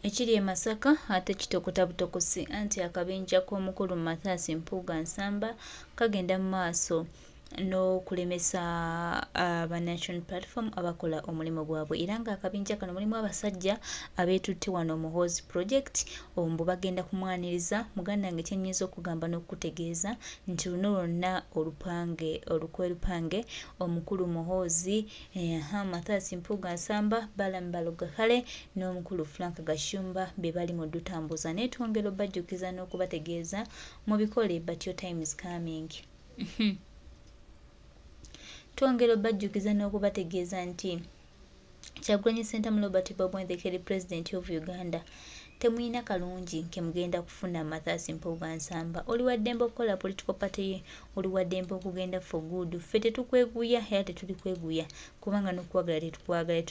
Ekiri e Masaka ate kitokota butokosi anti akabenja k'omukulu Mathias Mpuuga Nsamba kagenda mu maaso n'okulemesa aba National Platform abakola omulimu gwabwe era ng'akabinja kano mulimu abasajja abeetutte wano Muhoozi Project ombu bagenda kumwaniriza muganda nge kyenyiza okugamba n'okutegeeza nti luno lwonna olukwerupange omukulu Muhoozi Mathias Mpuuga Nsamba Balamu Balugakale n'omukulu Frank Gashumba be bali mu dutambuza n'etwongera obajjukiza n'okubategeeza mu bikole but your time is coming. Twongera obajjukiza n'okubategeeza nti Kyagulanyi Ssentamu Robert Babwenzekere President of Uganda temuyina kalungi nke mugenda kufuna Mathias Mpuuga Nsamba oli waddembe okukola political party oli waddembe okugenda for good ffe tetukweguya era tetuli kweguya kubanga n'okwagala tetukwagala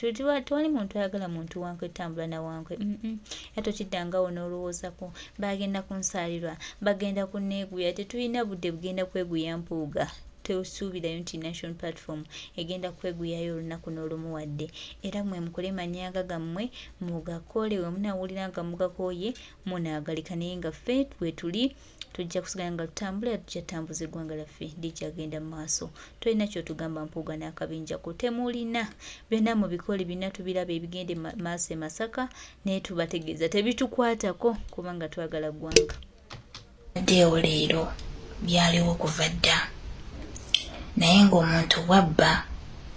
tewali muntu ayagala muntu wankwe tambula na wankwe era tokiddangawo n'olowoozako bagenda kunsaalirwa bagenda kunneeguya tetulina budde bugenda kweguya Mpuuga tesuubirayo nti National Platform egenda kweguyayo olunaku n'olumu wadde era mwe mukole manyaga gammwe mugakole we munaawulira nga mugakooye munaagalika naye nga ffe bwe tuli tujja kusigala nga tutambula tujja tambuza eggwanga lyaffe likyagenda mu maaso tolina kyotugamba Mpuuga n'akabinja ko temulina byonna mu bikole bina tubiraba ebigende maaso e Masaka naye tubategeeza tebitukwatako kubanga twagala ggwanga ddeewo leero byaliwo kuva dda naye ng'omuntu bw'abba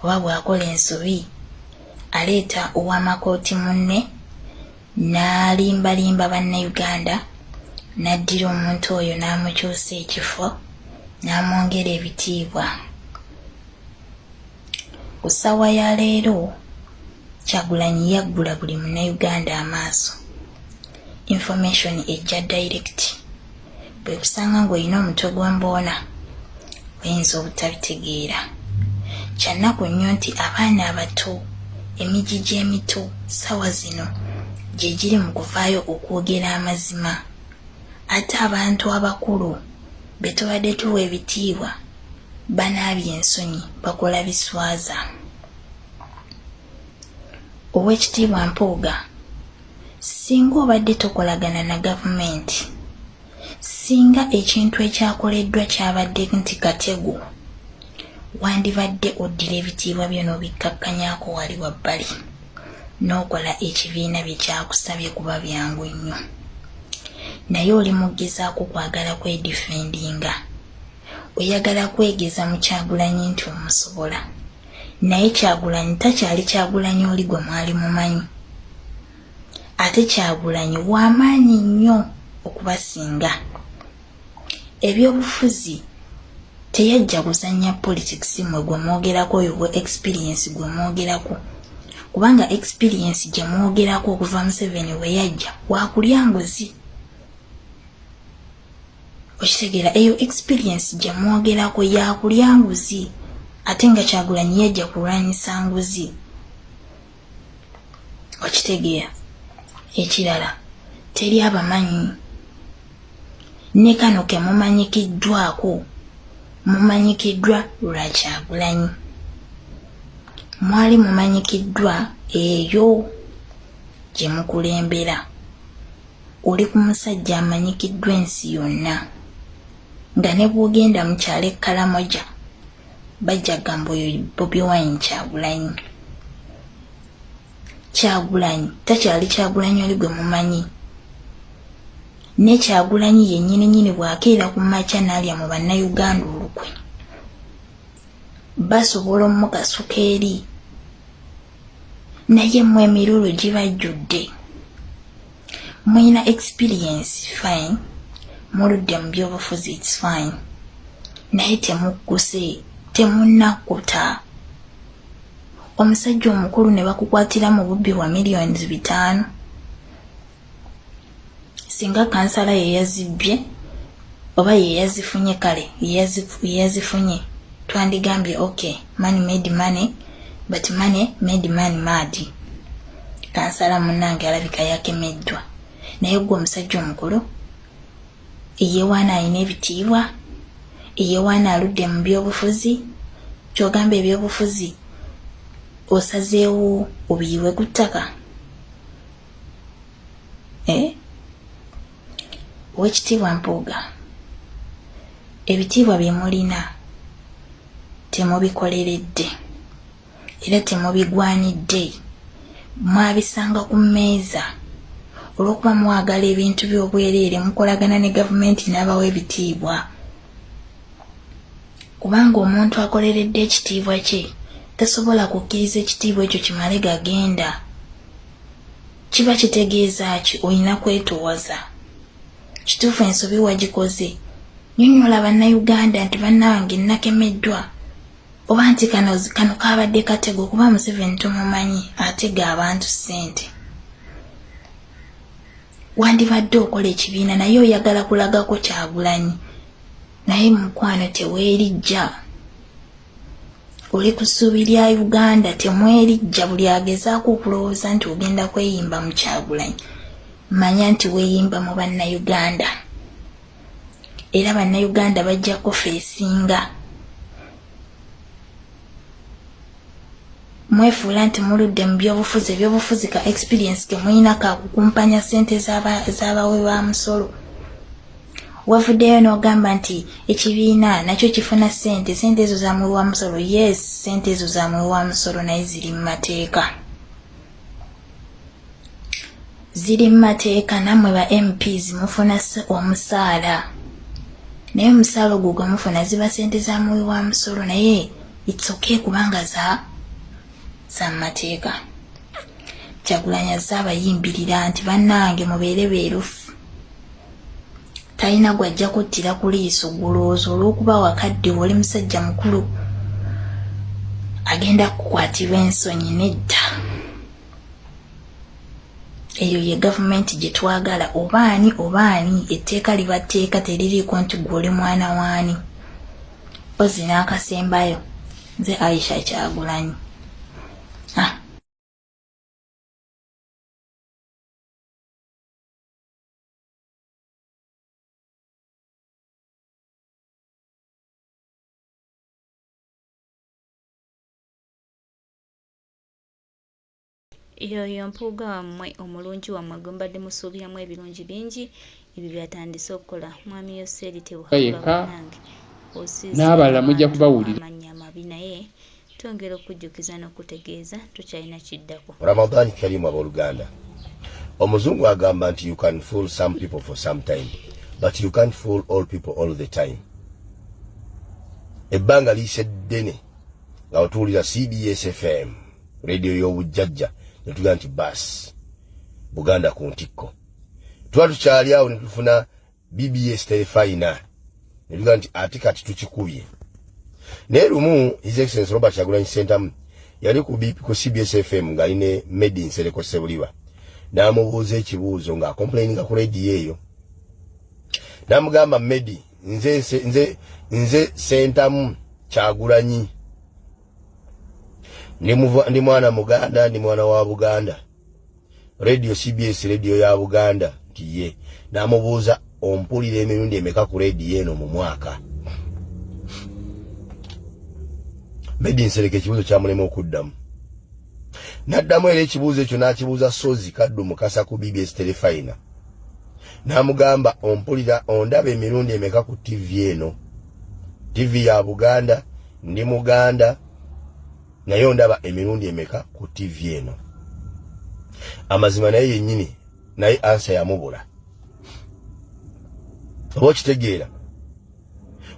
oba bw'akola ensobi aleeta ow'amakooti munne n'alimbalimba bannayuganda n'addira omuntu oyo n'amukyusa ekifo n'amwongera ebitiibwa. Ku ssaawa ya leero Kyagulanyi yaggula buli munnayuganda amaaso. Information ejja direct. Bwe kusanga ng'olina omutwe gw'emboona oyinza obutabitegeera. Kyannaku nnyo nti abaana abato emigigi emito ssaawa zino gye giri mu kuvaayo okwogera amazima ate abantu abakulu be tubadde tuwa ebitiibwa banaabye ensonyi bakola biswaza. Oweekitiibwa Mpuuga, singa obadde tokolagana na gavumenti, singa ekintu ekyakoleddwa kyabadde nti katego, wandibadde oddira ebitiibwa byo n'obikkakkanyaako wali wabbali n'okola ekibiina bye kyakusabye kuba byangu nnyo. Naye oli mugezaako kwagala kwedifendinga, oyagala kwegeza mu Kyagulanyi nti omusobola, naye Kyagulanyi takyali Kyagulanyi oli gwe mwali mumanyi. Ate Kyagulanyi w'amaanyi nnyo okubasinga. Ebyobufuzi teyajja kuzannya politics mwe gwe mwogerako oyo gwe experience gwe mwogerako, kubanga experience gye mwogerako okuva Museveni we yajja waakulya nguzi. Okitegeera eyo experience gye mwogerako yaakulya nguzi ate nga Kyagulanyi yajja kulwanyisa nguzi. Okitegeera ekirala teri abamanyi ne kano ke mumanyikiddwako mumanyikiddwa lwa Kyagulanyi. Mwali mumanyikiddwa eyo gye mukulembera. Oli ku musajja amanyikiddwa ensi yonna nga ne bw'ogenda mu kyalo e Karamoja bajja gamba oyo Bobi Wine Kyagulanyi. Kyagulanyi takyali Kyagulanyi oli gwe mumanyi. Ne Kyagulanyi yennyini bw'akeera ku makya n'alya mu bannayuganda olukwe basobola omukasuka eri, naye mmwe emirulo gibajjudde. Muyina experience fine, muludde mu byobufuzi it's fine, naye temugguse temunnakuta. Omusajja omukulu ne bakukwatira mu bubbi bwa millions 5. Singa kansala yeyazibbye oba yeyazifunye kale yeyazifunye twandigambye okay, money made money, but money made money mad. Kansala munnange alabika yakemeddwa. Naye gwe omusajja omukulu eyewaana alina ebitiibwa, eyewaana aludde mu byobufuzi, kyogamba ebyobufuzi osazeewo obiyiwe ku ttaka. Oweekitiibwa Mpuuga, ebitiibwa bye mulina temubikoleredde era temubigwanidde, mwabisanga ku mmeeza olw'okuba mwagala ebintu by'obwereere, mukolagana ne gavumenti n'abawa ebitiibwa. Kubanga omuntu akoleredde ekitiibwa kye tasobola kukkiriza ekitiibwa ekyo kimale gagenda. Kiba kitegeeza ki? Olina kwetoowaza. Kituufu ensobi wagikoze, nnyonnyola bannayuganda nti bannange nakemeddwa, oba nti kano kabadde katego kuba Museveni tumumanyi atega abantu ssente. Wandibadde okola ekibiina naye oyagala kulagako Kyagulanyi, naye mukwano teweerijja. Oli ku ssuubi lya Uganda temwerijja. Buli agezaako okulowooza nti ogenda kweyimba mu Kyagulanyi, manya nti weeyimba mu bannayuganda, era bannayuganda bajja kufeesinga. Mwefuula nti muludde mu byobufuzi, ebyobufuzi ka experience ke mulina kakukumpanya ssente z'abawe ba musolo. Wavuddeyo n'ogamba nti ekibiina nakyo kifuna ssente ezo za muwi wa musolo. Yes, ssente ezo za muwi wa musolo naye ziri mu mateeka. Ziri mu mateeka. Nammwe ba MPs mufuna omusaala, naye omusaala ogwo gwe mufuna ziba ssente za muwi wa musolo, naye it's okay kubanga za mateeka. Kyagulanyi azze abayimbirira nti bannange mubeere beerufu. Talina gwajja kuttira ku liiso gulowooza olw'okuba wakadde oli musajja mukulu agenda kukwatirwa ensonyi. Nedda. Eyo ye gavumenti gye twagala. Obaani etteeka liba tteeka, teririiko nti gwe oli mwana waani. Ozi n'akasembayo nze Aisha Kyagulanyi. Yoyo Mpuuga wammwe omulungi wammwe gwe mbadde musuubiramu ebirungi bingi ebyo byatandise okukola. Mwami Yoseri tewuhulabannange n'abalala mujja kubawulira amanya amabi, naye twongera okujjukiza n'okutegeeza tukyalina kiddako. Ramadan Karimu abooluganda. Omuzungu agamba nti you can fool some people for some time, but you can't fool all people all the time. Ebbanga liise ddene nga otuwulira CBS FM radio y'obujjajja netugaa nti bas Buganda ku ntikko. Tuba tukyali awo ne tufuna BBS telefayina netugaa nti ate kati tukikubye. Naye lumu His Excellency Robert Kyagulanyi Ssentamu yali ku CBS FM ng'aline Made in Sereko Sebuliba, n'amubuuza ekibuuzo ng'akomplaininga ku radio eyo. N'amugamba Medi, nze Ssentamu Kyagulanyi, ndi mwana Muganda, ndi mwana wa Buganda, radio CBS radio ya Buganda. Nti ye n'amubuuza ompulira emirundi emeka ku radio eno mu mwaka. Made in Sereko ekibuuzo kyamulema okuddamu. N'addamu era ekibuuzo ekyo n'akibuuza Sozi Kaddu Mukasa ku BBS telefayina. N'amugamba ompulira ondaba emirundi emeka ku TV eno, TV ya Buganda, ndi Muganda, naye ondaba emirundi emeka ku TV eno. Amazima naye yennyini naye ansa yamubula. Oba okitegeera?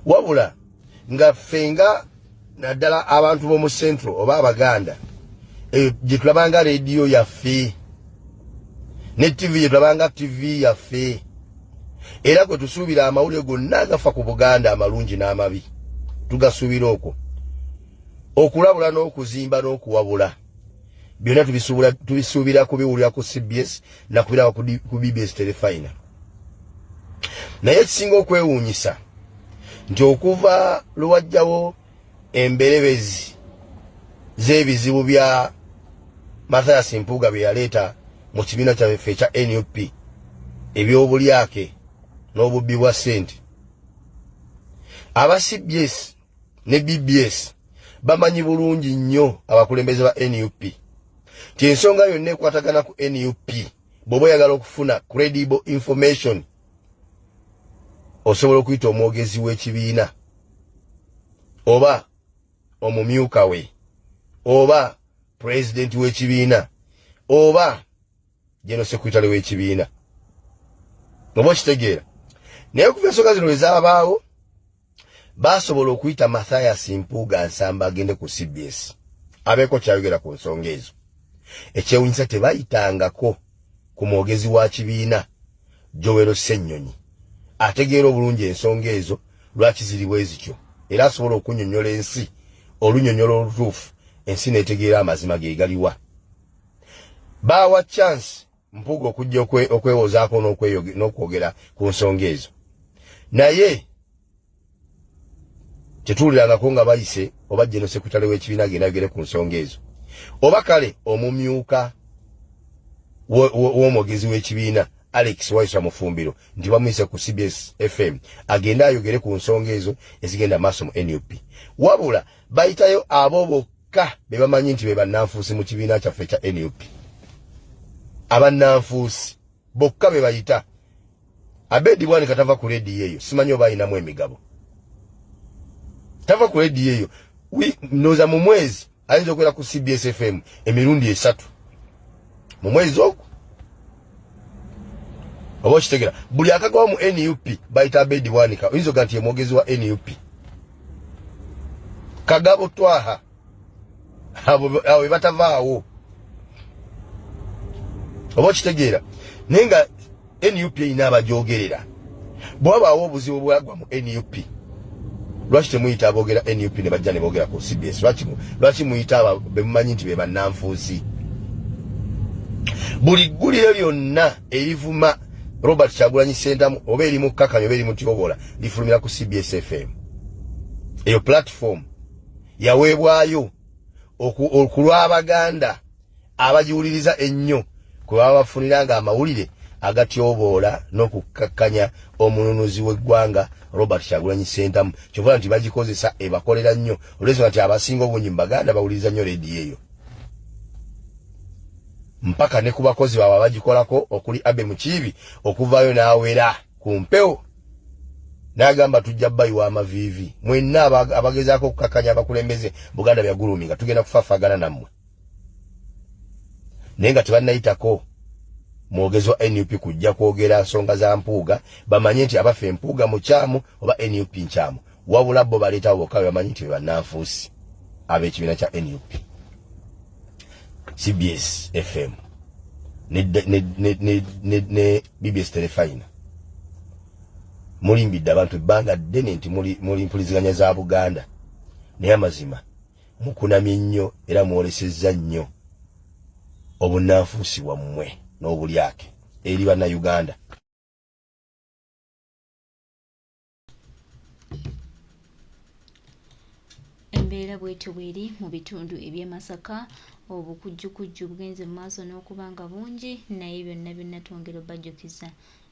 Wabula nga ffenga naddala abantu b'omu Central oba Abaganda gye tulabanga radio yaffe ne TV gye tulabanga TV yaffe, era kwe tusuubira amawulire gonna agafa ku Buganda amalungi n'amabi tugasuubira okwo, okulabula n'okuzimba n'okuwabula byonna tubisuubira kubiwulira ku CBS na kubiraba ku BBS telefayina. Naye ekisinga okwewuunyisa nti okuva lwajjawo emberebezi z'ebizibu bya Mathias Mpuuga bye yaleeta mu kibiina kyaffe ekya NUP, ebyobulyake n'obubbi bwa ssente, aba CBS ne BBS bamanyi bulungi nnyo abakulembeze ba NUP nti ensonga yonna ekwatagana ku NUP bw'oba oyagala okufuna credible information osobola okuyita omwogezi w'ekibiina oba omumyuka we oba president w'ekibiina oba general secretary w'ekibiina oba okitegeera naye okuva ensonga zino ezabaawo basobola okuyita Mathias Mpuuga Nsamba agende ku CBS abeeko kyayogera ku nsonga ezo ekyewunyisa tebayitangako ku mwogezi wa kibiina Joel Ssennyonyi ategeera obulungi ensonga ezo lwaki ziri bwe zityo era asobola okunnyonnyola ensi olunyonyolo olutuufu ensi netegeera amazima ge galiwa bawa chance Mpuuga okujja okwewozaako n'okwogera ku nsonga ezo naye tetuulirangako nga bayise oba general secretary w'ekibiina agenda agere ku nsonga ezo oba kale omumyuka w'omwogezi w'ekibiina Alex Waiswa Mufumbiro nti bamuyise ku CBS FM agenda ayogere ku nsonga ezo ezigenda maaso mu NUP wabula bayitayo abo bokka be bamanyi nti be bannanfuusi mu kibiina kyaffe kya NUP abannanfuusi bokka be bayita Abedi Bwani katava ku rediyo eyo simanyi oba ayinamu emigabo tava ku rediyo eyo noza mu mwezi ayinza okwera ku CBS FM emirundi 3 mu mwezi ogwo oba kitegera buli akagawa mu NUP bayita Abedi Bwani ka oyinza ganti omwogezi wa NUP kagabo twaha abo batavaawo oba kitegera nenga NUP ina abajogerera bwabaawo obuzibu bwagwa mu NUP lwaki temuyita aboogera NUP ne bajja ne boogera ku CBS lwaki muyita bemumanyi nti be bannanfuusi buli ggulire lyonna erivuma Robert Kyagulanyi Ssentamu oba eri mu Kakanyo oba eri mu Tyobola lifulumira ku CBS FM eyo platform yaweebwayo okulwa Abaganda abajiwuliriza ennyo kwe baba bafuniranga amawulire agatyoboola n'okukakkanya omununuzi w'eggwanga Robert Kyagulanyi Ssentamu kyova nti bagikozesa ebakolera nnyo olw'ensonga nti abasinga obungi mu Baganda bawuliriza nnyo rediyo eyo mpaka ne ku bakozi baba bagikolako okuli Abe Mukiibi okuvaayo n'awera ku mpewo n'agamba tujja bayiwa amaviivi mwenna abagezaako okukakkanya abakulembeze Buganda bya gulumi nga tugenda kufaafagana nammwe naye nga tebannayitako mwogezi wa NUP kujja kwogera nsonga za Mpuuga bamanye nti abafe Mpuuga mukyamu oba NUP nkyamu wabula bo baleetawo bokka bamanyi nti be bannanfuusi ab'ekibiina kya NUP CBS FM ne BBS Telefina mulimbidde abantu ebbanga ddene nti muli mpuliziganya za Buganda naye amazima mukunamye nnyo era mwolesezza nnyo obunnanfuusi wammwe n'obulyake eri bannayuganda. Embeera bwetyo bweri mu bitundu eby'e Masaka obukujjukujju bugenze mu maaso n'okuba nga bungi naye byonna twongera obajjukiza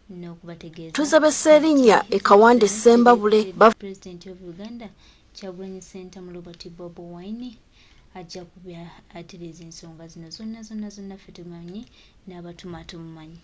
n'okubategeeza tuzabese erinnya Ekawande Ssembabule President of Uganda Kyagulanyi Ssentamu Robert Bob Wine ajja kuba atereeza ensonga zino zonna ffe tumanyi n'abatuma tumumanyi.